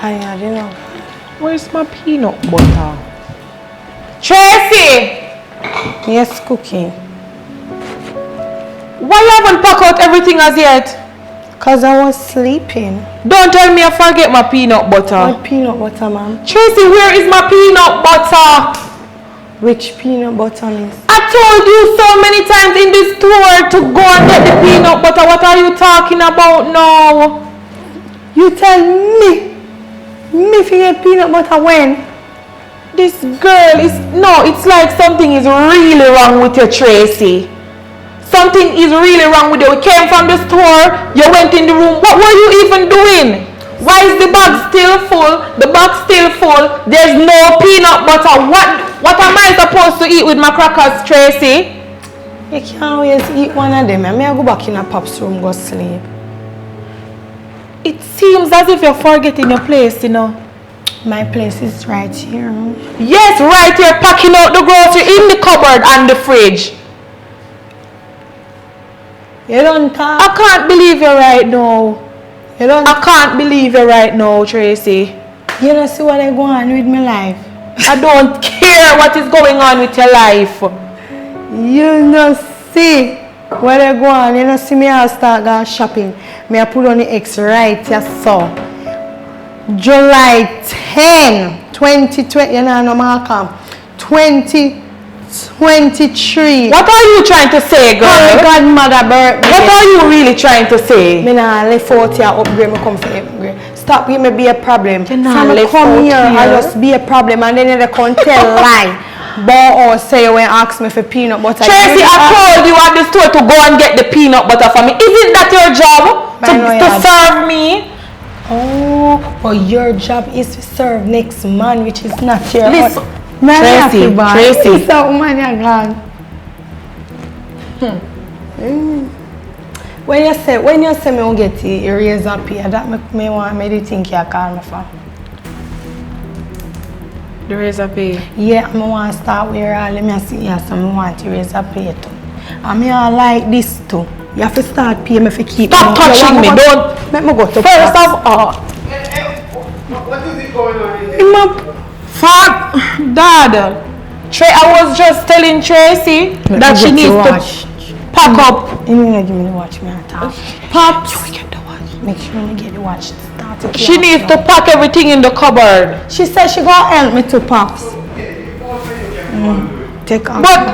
tired, you know. Where's my peanut butter? Tracy! Yes, Cookie. Why you haven't packed out everything as yet? Because I was sleeping. Don't tell me I forget my peanut butter. What peanut butter, ma'am? Tracy, where is my peanut butter? Which peanut butter, miss? I told you so many times in this store to go and get the peanut butter. What are you talking about now? You tell me if you get peanut butter when? This girl is... No, it's like something is really wrong with you, Tracy. Something is really wrong with you. We came from the store, you went in the room. What were you even doing? Why is the bag still full? The bag still full. There's no peanut butter. What am I supposed to eat with my crackers, Tracy? You can't always eat one of them. I may go back in a pop's room, go sleep. It seems as if you're forgetting your place, you know. My place is right here. Yes, right here, packing out the grocery in the cupboard and the fridge. You don't talk. I can't believe you right now. You don't. I can't believe you right now, Tracy. You don't see what I go on with my life. I don't care what is going on with your life. You don't see what I go on. You don't see me I start going shopping. Me I put on the X right here, so. July 10, 2020, you know, no Malcolm. 2023. What are you trying to say, girl? My godmother birthday. What are you really trying to say? Me nah left out here upgrade, me come for upgrade. Stop give me be a problem. You nah left come out here, here. I just be a problem and then you come tell lie. But or say when ask me for peanut butter. Tracy, I told you at the store to go and get the peanut butter for me. Isn't that your job? To serve me? Oh, but your job is to serve next man, which is not your Listen, Tracy. Tracy. So man, you're gone. When you say me will get the eraser pay, that make me want me to think you call me for. The razor pay? Yeah, I want to start where all me see here, so I want the razor pay too. And I like this too. You have to start paying me for keep. Stop touching me, don't. Let me go to First of all. What is it going on in there? Fuck, Dad. I was just telling Tracy that she needs to pack up. You need to give me the watch, me talk. Pops. Get the watch. Make sure you get the watch. She needs to pack everything in the cupboard. She said she gonna help me to Pops. Take off. But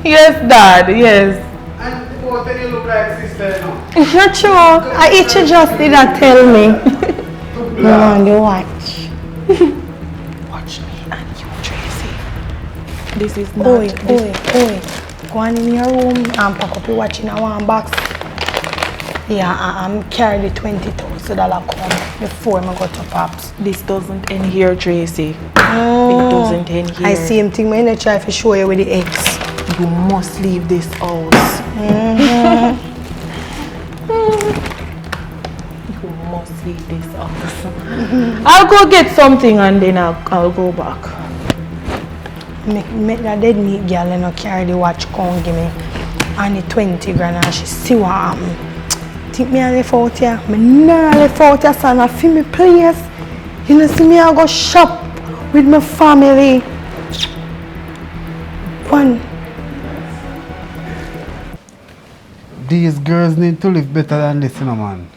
yes, Dad. Yes. And both of you look like sisters now. It's not true. I each just did not tell me. No, you watch. Watch me and you, Tracy. This is not. Oi. Go on in your room and pack up your watch in one box. Yeah, I'm carry the $20,000 come before I go to Pops. This doesn't end here, Tracy. It doesn't end here. I see him think I'm gonna try to show you with the eggs. You must leave this house. You must leave this house. I'll go get something and then I'll go back. Make that dead meat girl and not carry the watch come give me and the 20 grand and she see what happen. Think me I left out here. Me nah left out here, son. I feel me place. You know, see me I go shop with my family. One. These girls need to live better than this, you know, man.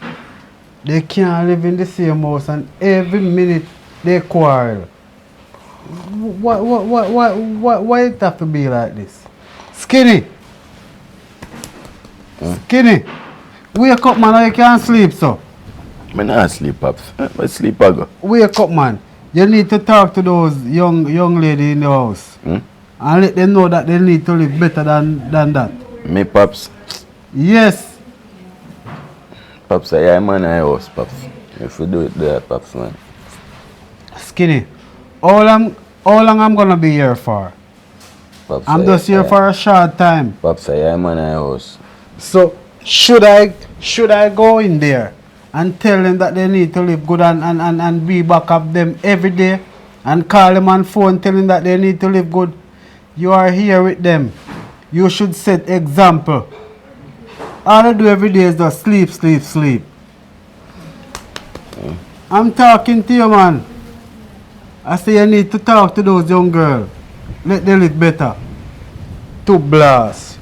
They can't live in the same house and every minute they quarrel. Why it have to be like this? Skinny! Skinny! Wake up, man, or you can't sleep, so. I not sleep, Pops. I sleep, I go. Wake up, man. You need to talk to those young lady in the house. And let them know that they need to live better than that. Me, Pops? Yes. Pops, I'm in my house, Pops. If you do it there, Pops, man. Skinny, how long I'm gonna be here for? Pops, I'm just here for a short time. Pops, I'm in my house. So should I go in there and tell them that they need to live good and be back up them every day and call them on phone telling that they need to live good? You are here with them. You should set example. All I do every day is just sleep. I'm talking to you, man. I say you need to talk to those young girls. Let them live better. To blast.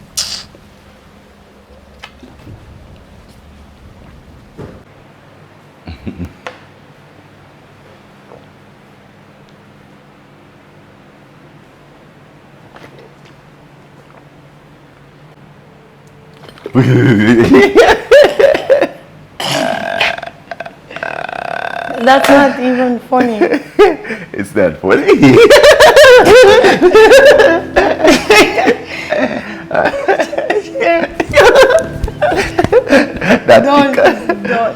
That's not even funny. It's not funny.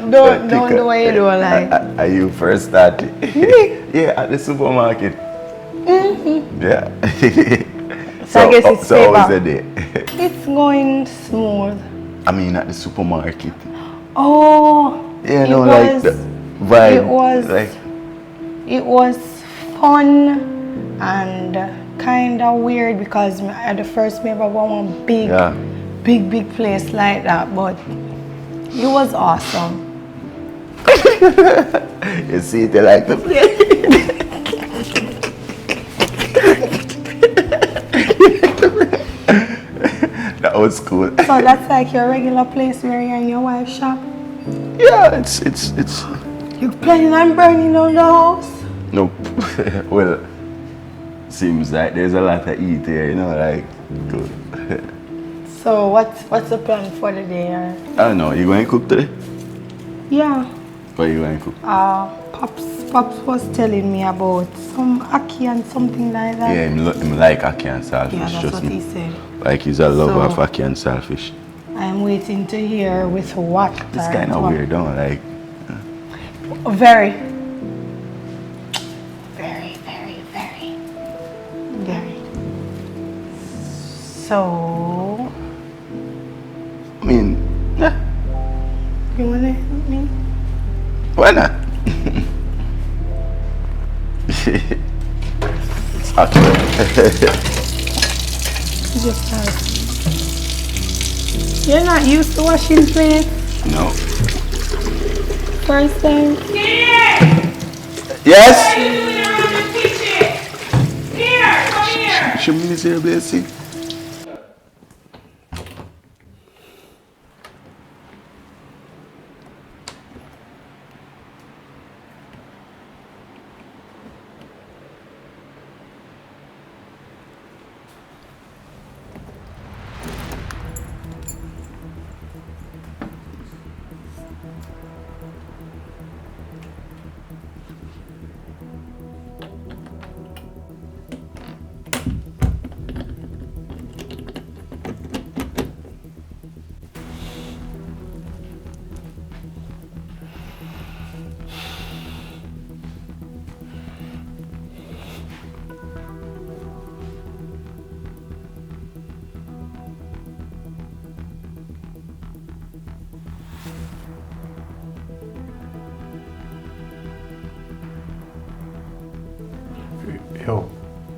Don't do what you do like. Are you first started? Yeah, at the supermarket. Yeah. So I guess it's so how was paper. the day? It's going smooth. I mean, at the supermarket. Oh, Yeah, it no, like was, the vibe. it was, like, it was fun and kind of weird because at the first maybe one big, yeah. big place like that, but it was awesome. You see, they like the place. That was cool. So that's like your regular place where you and your wife shop? Yeah, it's. You planning on burning down the house? Nope. Well, seems like there's a lot to eat here, you know, like. Good. So what's the plan for the day? I don't know. You going to cook today? Yeah. What are you going to cook? Pops was telling me about some ackee and something like that. Yeah, him like ackee and saltfish. Yeah, that's trust what me. he said. Like he's a lover So- of ackee and saltfish. I'm waiting to hear with what. It's kind of weird, don't like. Very. So, I mean, yeah, you wanna help me? why not? It's awkward. Just like, you're not used to washing plates No. first time? Yes? Here, come here. Show me this here, Bessie.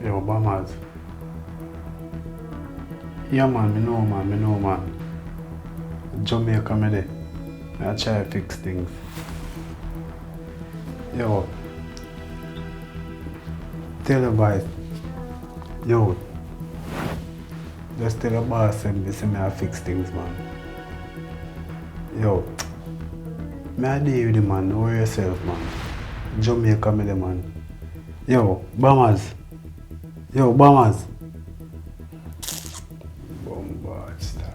Yo, BAMMAZZ. Yeah, man, me know, man. Jamaica, me there. I try to fix things. Yo, tell the boys. Yo, just tell the boss and say me I fix things, man. Yo, me I deal with the man, know yourself, man. Jamaica, me there, man. Yo, BAMMAZZ. BAMMAZZ. Bombard star.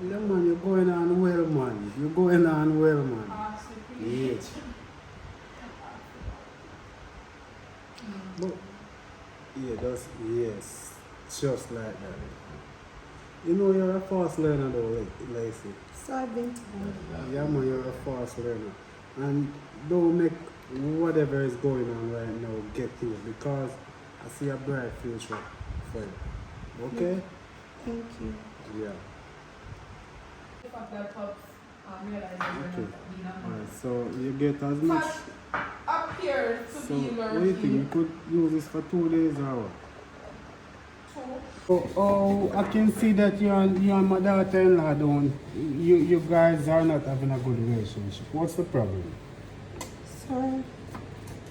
Yeah, man, you're going on well, man. You're going on well, man. Yes. But, yeah, that's, yes. Just like that. You know you're a fast learner though, like say. So I've been told. Yeah, man, you're a fast learner. and don't make whatever is going on right now get you, because I see a bright future for you. Okay? Thank you. Yeah. The fact that Pops realizes Okay. being a man. Alright, so you get as much. Pops appeared to So be what do you think? You could use this for 2 days or what? Oh, I can see that you and my daughter-in-law you guys are not having a good relationship. What's the problem? Sir,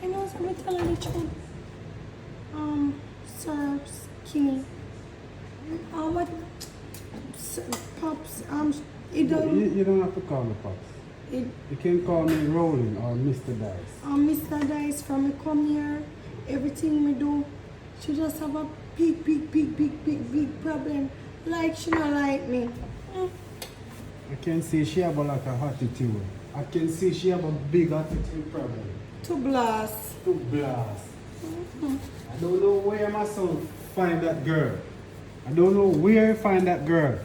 I know I'm telling the truth. Sir, Skinny. What? Sir, Pops, it don't. You don't have to call me Pops. It, You can call me Rolling or Mr. Dice. Mr. Dice, from me come here, everything me do, she just have a big problem. Like she not like me. I can see she have a lot of attitude. I can see she have a big attitude problem. To blast. To blast. I don't know where my son find that girl. I don't know where he find that girl.